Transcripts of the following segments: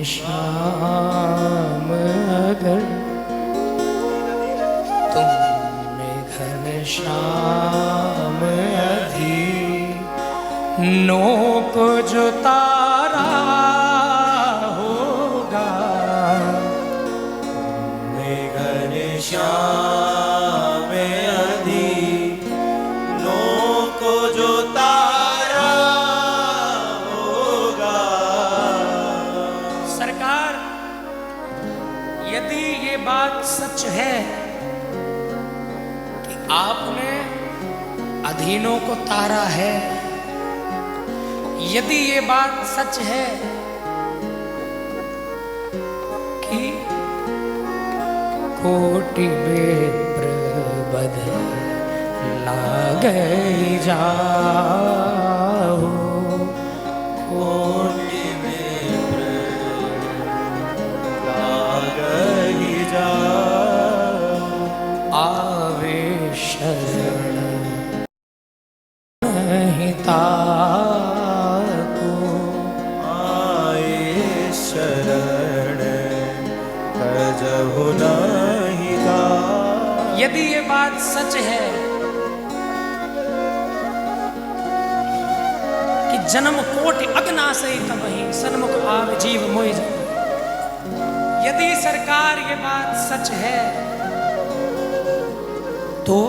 श्याम अगर तुमने घनश्याम अधीनों को जो तारा होगा, तुमने घनश्याम अधीनों को जो तारा होगा। सरकार, यदि ये बात सच है कि आपने अधीनों को तारा है, यदि ये बात सच है कि कोटि विप्र बध लागई जाओ, कोटि विप्र लागई जाओ, आवे शरण नहीं ताको, आए शरण तजहु नहीं था। यदि ये बात सच है कि जन्म कोटि अगना से तबहि सन्मुख आव जीव मोहि जग, यदि सरकार ये बात सच है तो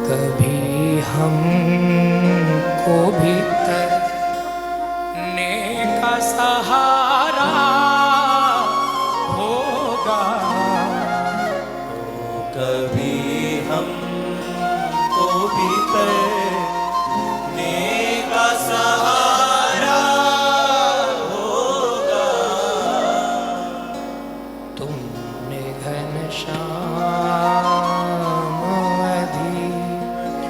कभी हमको भी तरने का सहारा होगा, तो कभी हमको भी तरने का सहारा होगा। तुमने घनश्याम अधीनों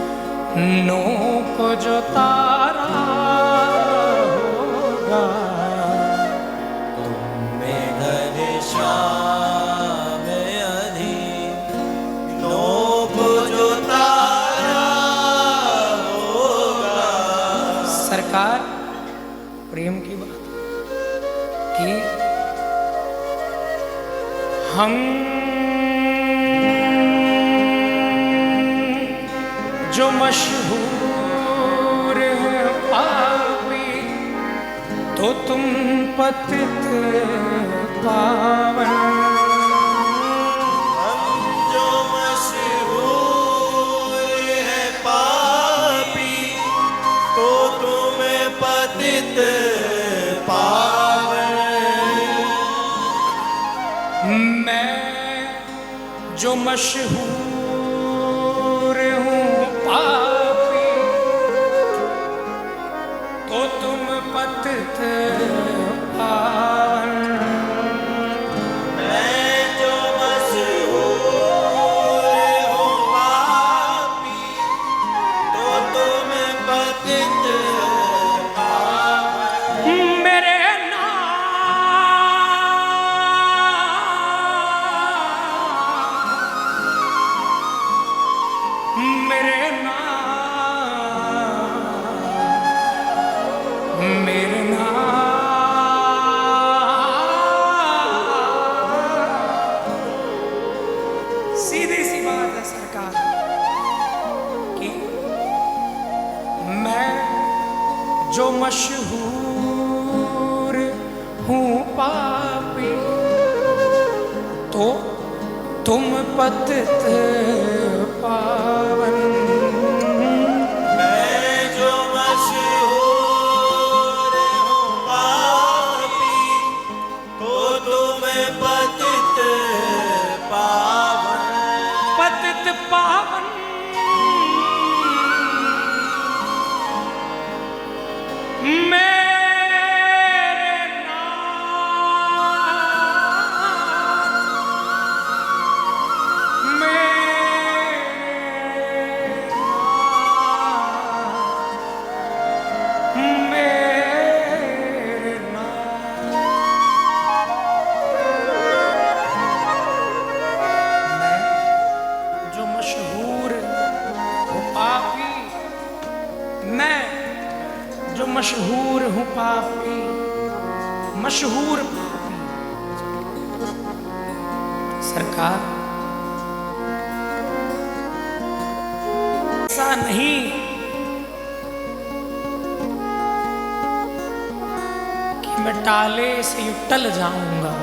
को जो तारा होगा, तुमने घनश्याम अधीनों को जो तारा होगा। सरकार, प्रेम की बात कि हम जो मशहूर हैं पापी, तो तुम पतित पावन, हम जो मशहूर है पापी, तो तुम्हें पतित पावन। मैं जो मशहूर हूँ पापी, तो तुम पतित पावन। मैं जो मशहूर हूँ पापी, तो तुम्हें पतित पावन। मेरे सीधी सी बात है सरकार कि मैं जो मशहूर हूँ पापी, तो तुम पतित पावन। मैं जो मशहूर हूँ पापी, तो तुम्हें पतित पावन। पतित पावन मेरे नाथ, मेरे मशहूर हूं पापी, मशहूर पापी। सरकार ऐसा नहीं कि मैं टाले से टल जाऊंगा,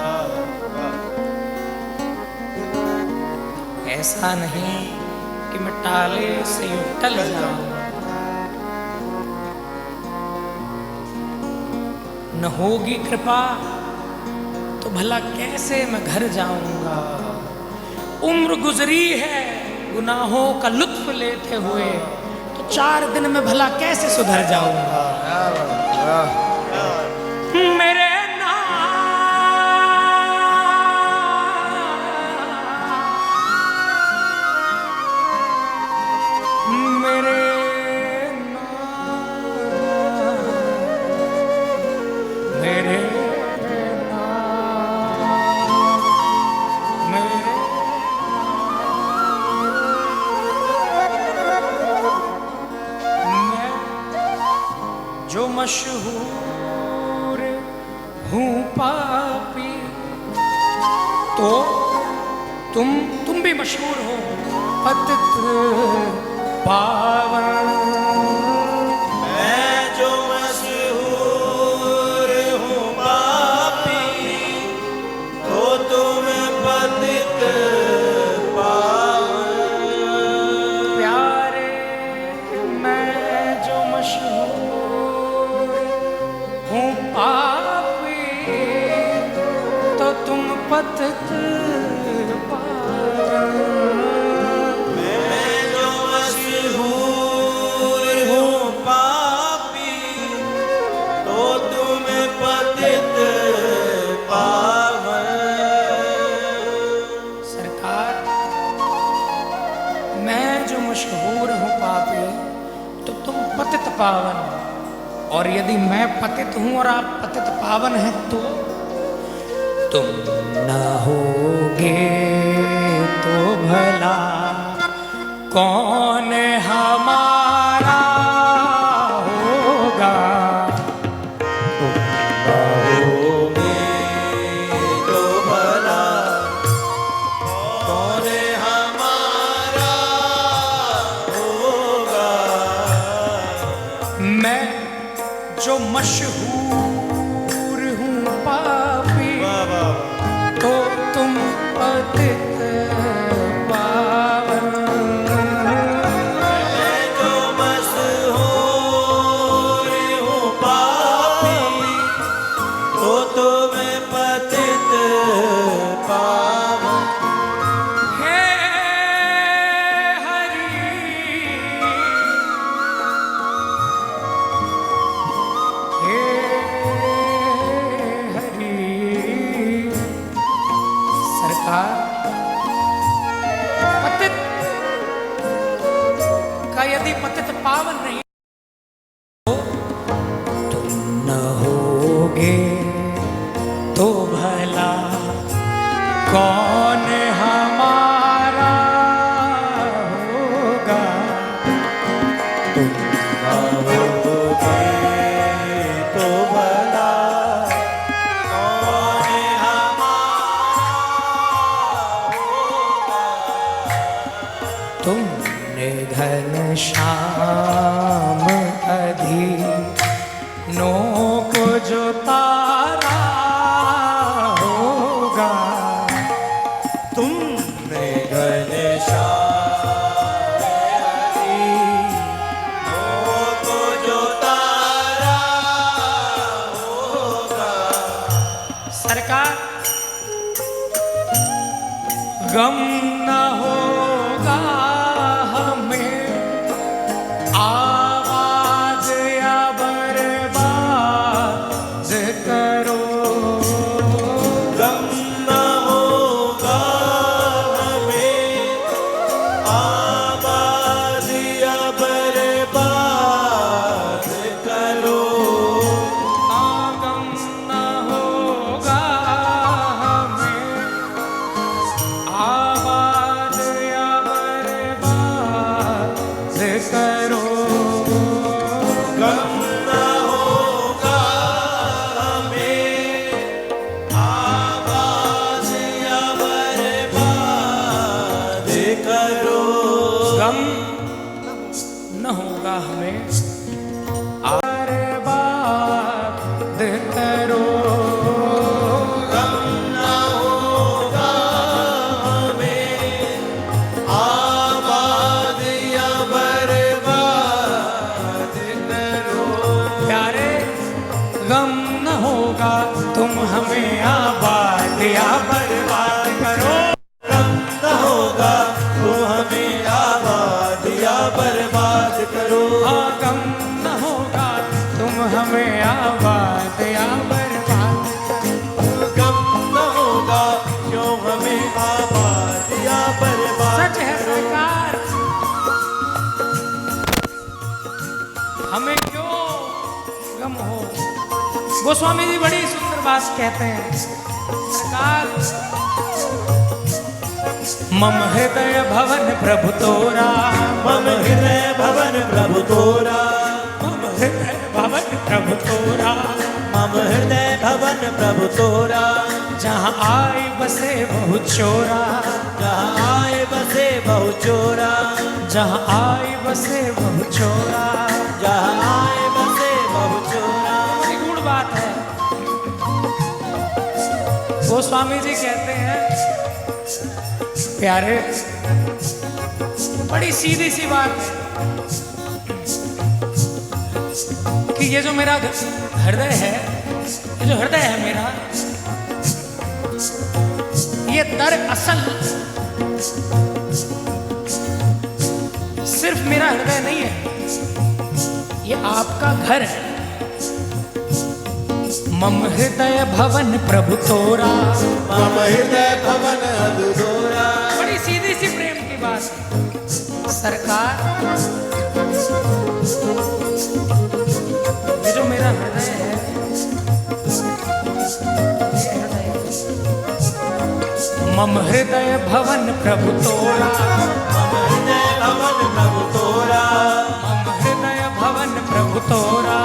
ऐसा नहीं कि मैं टाले से टल जाऊंगा। न होगी कृपा तो भला कैसे मैं घर जाऊंगा। उम्र गुजरी है गुनाहों का लुत्फ लेते हुए, तो 4 दिन में भला कैसे सुधर जाऊंगा। मेरे जो मशहूर हूँ पापी, तो तुम भी मशहूर हो पतित पावन। मैं जो मशहूर हूँ पापी, तो तुम पतित पावन। प्यारे मैं जो मशहूर हूँ पापी, तो तुम पतित पावन। मैं जो मशहूर हूँ पापी, तो तुम पतित पावन। सरकार मैं जो मशहूर हूँ पापी, तो तुम पतित पावन। और यदि मैं पतित हूं और आप पतित पावन हैं, तो तुम न होगे तो भला कौन हमारा होगा। तुम न होगे तो भला कौन हमारा होगा। मैं जो मशहूर हूँ पापी, तो तुम पतित पावन। मैं जो मशहूर हूँ पापी, तो तुम पतित पावन। हे हरि, हे हरि। सरकार पतित का यदि पतित पावन नहीं, तो तुम न होगे तो भला कौन हमारा होगा। तुम न होगे तो भला कौन हमारा होगा। तुमने घनश्याम अधीनों को जो तारा होगा। तुमने घनश्याम अधीनों को जो तारा होगा। सरकार गम न होगा हमें, आवाज या बर्बाद करो। गम न होगा हमें, आबाद या बर्बाद करो। गम न होगा हमें, आवाज या गम न होगा हमें। अरे बात करो तुम हमें आबाद या बर्बाद करो। गम न होगा तुम हमें आबाद या बर्बाद करो। हाँ गम न होगा तुम हमें आबाद या बर्बाद करो। गम न होगा क्यों हमें आबाद या बर्बाद। सच है सरकार, हमें क्यों गम हो। गोस्वामी जी बड़ी सुंदर बात कहते हैं सरकार। मम हृदय भवन प्रभु तोरा, मम हृदय भवन प्रभु तोरा, मम हृदय भवन प्रभु तोरा, मम हृदय भवन प्रभु तोरा। जहाँ आए बसे बहु चोरा, जहाँ आए बसे बहु चोरा, जहाँ आए बसे बहु चोरा, जहाँ आए बसे बहु चोरा। बड़ी गूढ़ बात है। गोस्वामी जी कहते हैं प्यारे, बड़ी सीधी सी बात है कि ये जो मेरा हृदय है, ये जो हृदय है मेरा, ये दरअसल सिर्फ मेरा हृदय नहीं है, ये आपका घर है। मम हृदय भवन प्रभु तोरा, मम हृदय भवन अधु तोरा। बड़ी सीधी सी प्रेम की बात है सरकार। ये जो मेरा हृदय है, ये हृदय है। मम हृदय भवन प्रभु तोरा, मम हृदय भवन प्रभु तोरा, मम हृदय भवन प्रभु तोरा,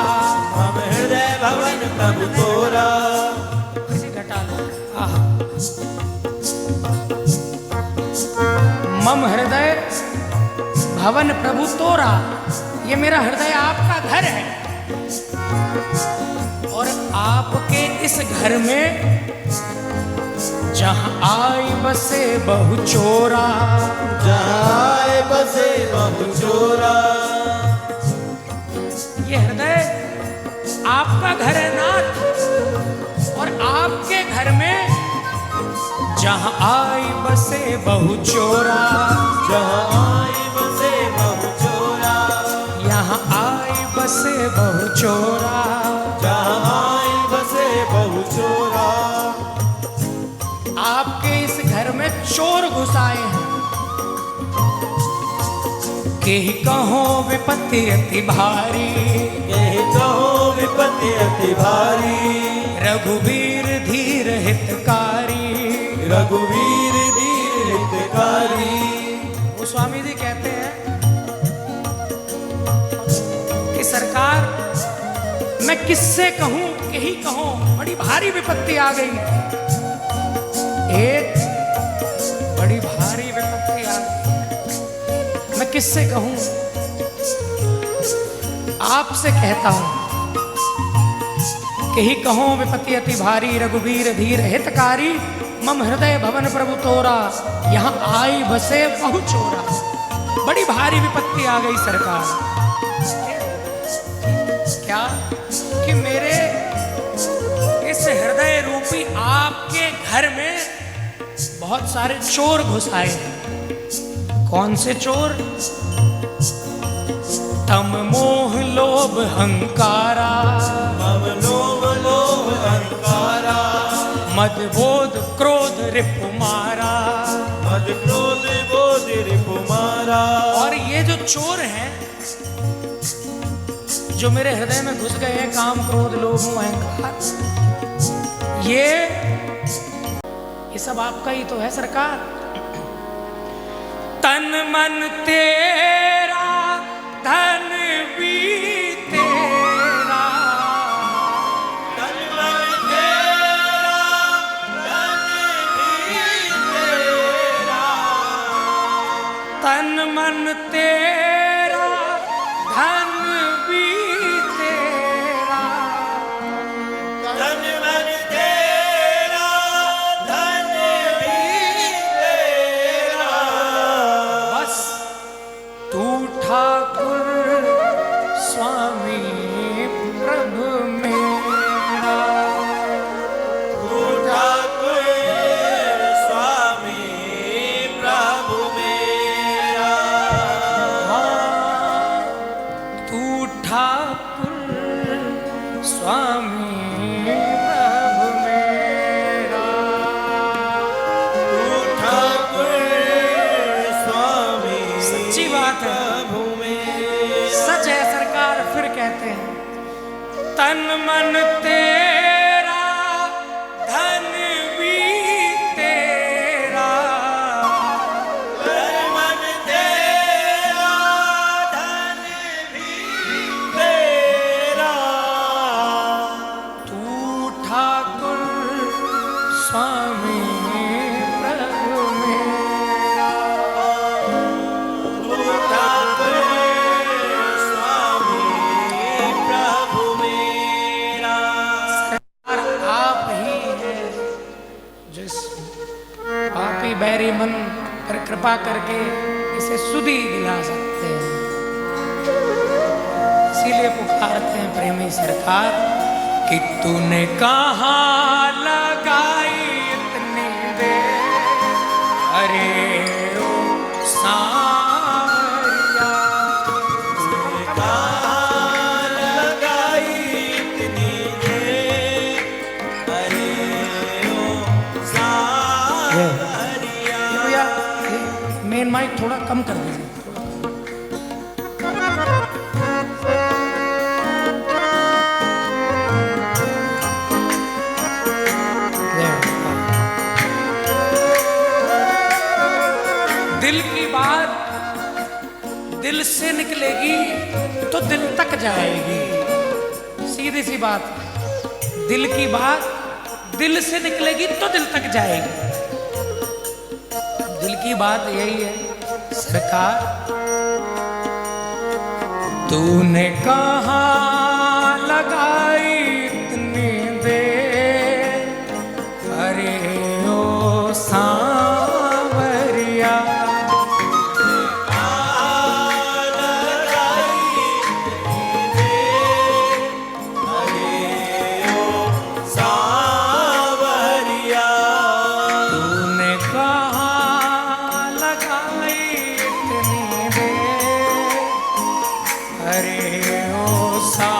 मम हृदय भवन प्रभु तोरा। किसी घटा लो। आहा। मम हृदय भवन प्रभु तोरा, ये मेरा हृदय आपका घर है। और आपके इस घर में जहाँ आए बसे बहु चोरा, जहाँ आए बसे बहु चोरा। ये हृदय आपका घर है नाथ। और आपके घर में जहाँ आए बसे बहु चोरा, जहाँ आए बसे बहु चोरा, यहाँ आए बसे बहु चोरा, जहाँ आए बसे बहु चोरा। आपके इस घर में चोर घुसाए हैं। केहि कहो विपत्ति अति भारी, यही कहो विपत्ति अति भारी। रघुवीर धीर हितकारी, रघुवीर धीर हितकारी। वो स्वामी जी कहते हैं कि सरकार मैं किससे कहूं, यही कहूं, बड़ी भारी विपत्ति आ गई। एक बड़ी भारी विपत्ति आ गई, मैं किससे कहूं। आपसे कहता हूं कि ही कहो विपत्ति अति भारी, रघुवीर धीर हितकारी। मम हृदय भवन प्रभु तोरा, यहाँ आई बसे बहु चोरा। बड़ी भारी विपत्ति आ गई सरकार। क्या कि मेरे इस हृदय रूपी आपके घर में बहुत सारे चोर घुस आए। कौन से चोर? तम मोह लोभ हंकारा, मम लोभ लोभ अहंकारा। मद बोध क्रोध रिपुमारा। मद क्रोध बोध रिपुमारा। और ये जो चोर हैं जो मेरे हृदय में घुस गए हैं, काम क्रोध लोभ अहंकार, ये सब आपका ही तो है सरकार। तन मन तेरा, धन भी तेरा, तन मन तेरा, धन भी तेरा। तन मन तेरा धन भी तेरा, तन मन तेरा धन भी तेरा, बस तू ठाकुर स्वामी प्रभु मेरा। तू ठाकुर स्वामी प्रभु मेरा। हाँ, तू ठाकुर स्वामी प्रभु मेरा। तू ठाकुर स्वामी सच्ची बात है, प्रभु मेरा। सच है सरकार। फिर कहते हैं तन मन तेरा धन भी तेरा, तन मन तेरा धन भी तेरा, तू ठाकुर स्वामी प्रभु मेरा। तू ठाकुर स्वामी प्रभु मेरा। और आप ही हैं जो इस पापी बैरी मन पर कृपा करके इसे सुधि दिला सकते हैं। इसीलिए पुकारते हैं प्रेमी सरकार कि तूने कहाँ लगाई इतनी देर, अरे ओ सांवरिया। कहाँ लगाई इतनी देर, अरे ओ सावरिया। भैया मेन माइक थोड़ा कम कर दीजिए। दिल की बात दिल से निकलेगी तो दिल तक जाएगी। सीधी सी बात, दिल की बात दिल से निकलेगी तो दिल तक जाएगी। दिल की बात यही है सरकार, तूने कहाँ लगाई इतनी देर, अरे ओ सांवरिया। कहाँ लगाई इतनी देर, अरे ओ सावरिया। तूने कहाँ लगाई इतनी देर, अरे ओ सा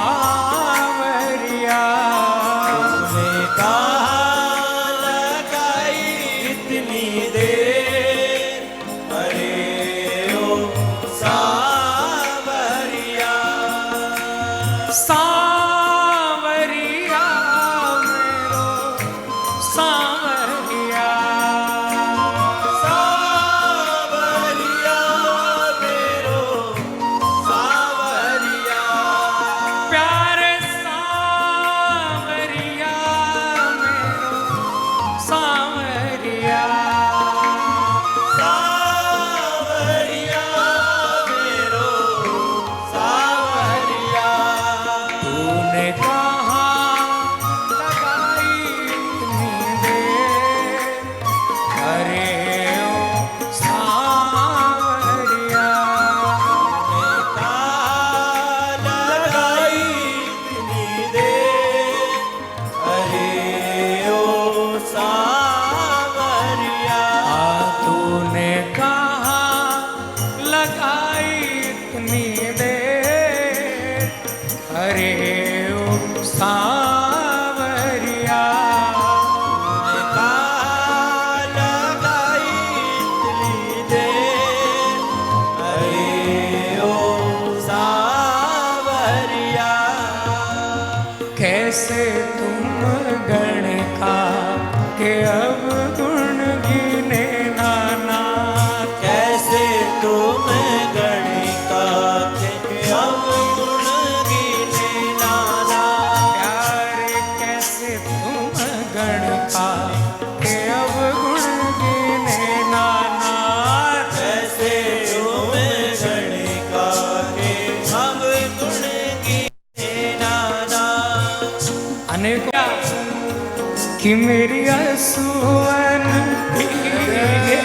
कि मेरी असुवन भीगे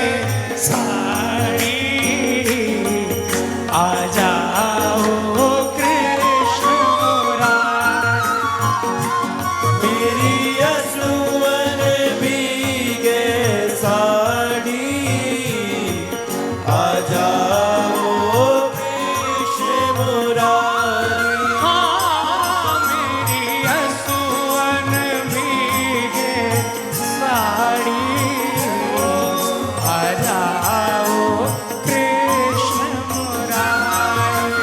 साड़ी आ जाओ कृष्ण मुरारी। मेरी असुवन भीगे साड़ी आ जाओ कृष्ण मुरारी। हाँ मेरी असुवन भीगे साड़ी आ जाओ कृष्ण मुरारी।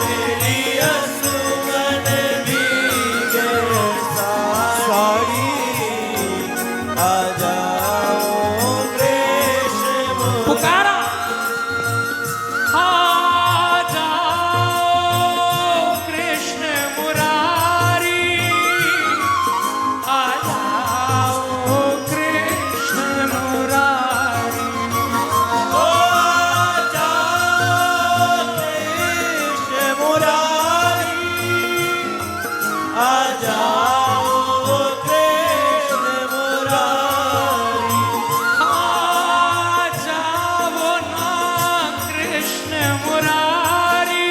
मेरी असुवन भीगे साड़ी आ जाओ कृष्ण मुरारी। पुकारा आ जाओ कृष्ण मुरारी आ जाओ कृष्ण मुरारी। ओ जाओ कृष्ण मुरारी आ जाओ कृष्ण मुरारी। आ जाओ ना कृष्ण मुरारी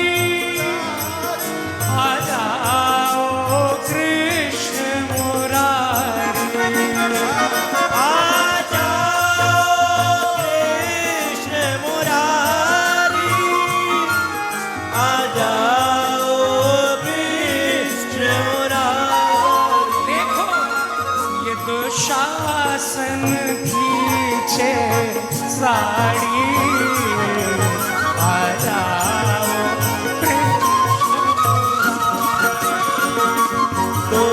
आ जाओ कृष्ण मुरारी। आ जाओ कृष्ण मुरारी आ जाओ कृष्ण मुरारी। देखो ये दुशासन खींचे साड़ी आ जाओ तो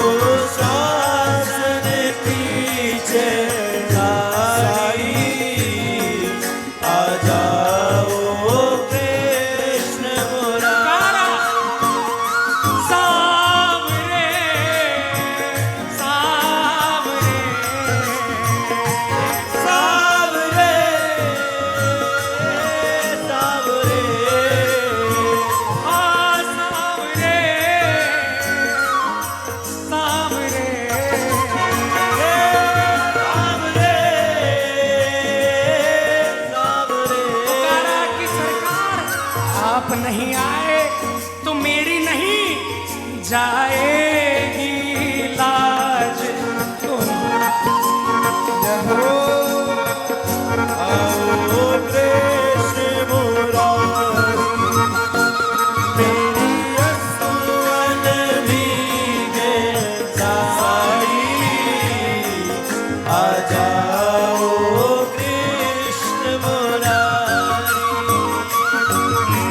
शासन पीछे साड़ी आ जाओ कृष्ण मुरारी। सावरे सावरे सावरे सावरे आ सावरे सावरे पुकारा की सरकार आप नहीं आए तो मेरी नहीं जाएगी लाज।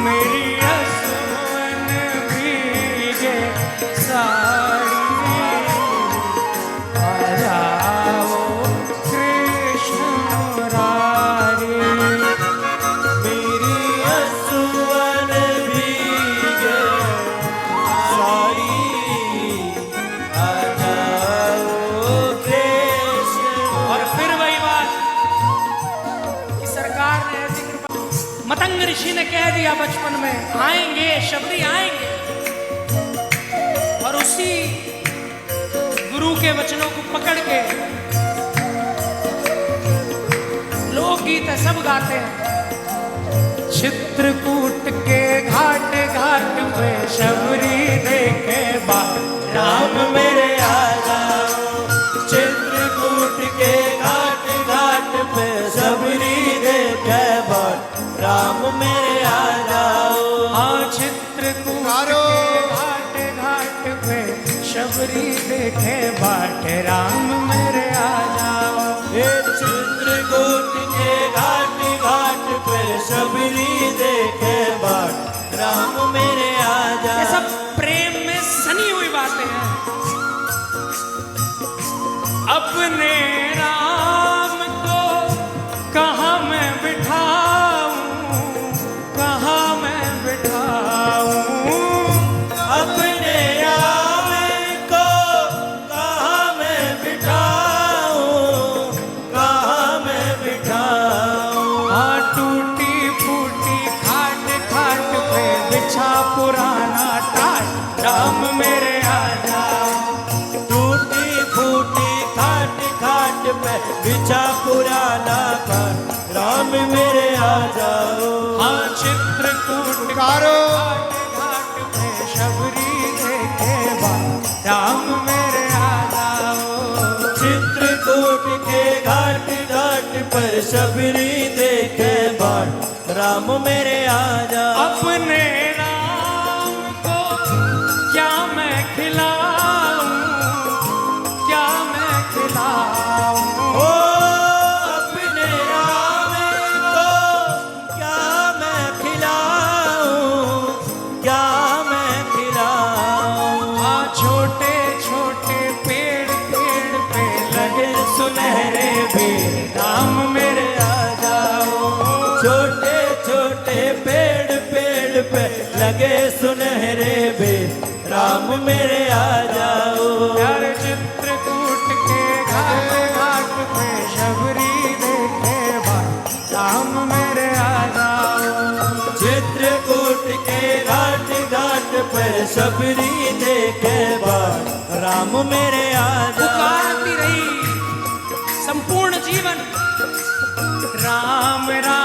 मेरी असुवन भीगे साड़ी आ जाओ कृष्ण मुरारी। मेरी असुवन भीगे साड़ी आ जाओ कृष्ण। और फिर वही बात कि सरकार ने ऐसी कृपा, मतंग ऋषि ने कह दिया बचपन में आएंगे शबरी आएंगे, और उसी गुरु के वचनों को पकड़ के लोकगीत है सब गाते हैं। चित्रकूट के घाट घाट पे शबरी देखे बात राम मेरे आ जाओ चित्रकूट के घाट घाट पे सबरी देखे बाट। राम मेरे आ जाओ हाँ चित्रकूट के घाट घाट पे शबरी देखे बाट राम मेरे आ जाओ। ये चित्रकूट के घाट घाट पे सबरी देखे बाट। राम मेरे आ ये जाओ। सब प्रेम में सनी हुई बातें हैं। अपने राम को कहाँ मैं बिठाऊं, कहाँ मैं बिठाऊं। अपने राम को कहाँ मैं बिठाऊं, कहाँ मैं बिठाऊं। हाँ टूटी फूटी खाट खाट पे बिछा पुराना टाट राम मेरे आ जाओ। टूटी फूटी राम मेरे आ जाओ। हाँ चित्रकूट कारो घाट पे शबरी देखे बाद राम मेरे आ जाओ। चित्रकूट के घाट घाट पर शबरी देखे बाट राम मेरे आ जाओ। अपने राम को क्या मैं खिलाऊं, क्या मैं खिलाऊं। ओ अपने राम को क्या मैं खिलाऊं, क्या मैं खिलाऊं। हाँ छोटे छोटे पेड़ पेड़ पे लगे सुनहरे बेर राम मेरे आ जाओ। छोटे छोटे पेड़ पेड़ पे लगे सुनहरे बेर राम मेरे आ जाओ। यार चित्रकूट के घाट घाट पे शबरी देखे बाद राम मेरे आ जाओ। चित्रकूट के घाट घाट पर शबरी देखे बाट राम मेरे आ जाओ। पुकारती रही संपूर्ण जीवन राम राम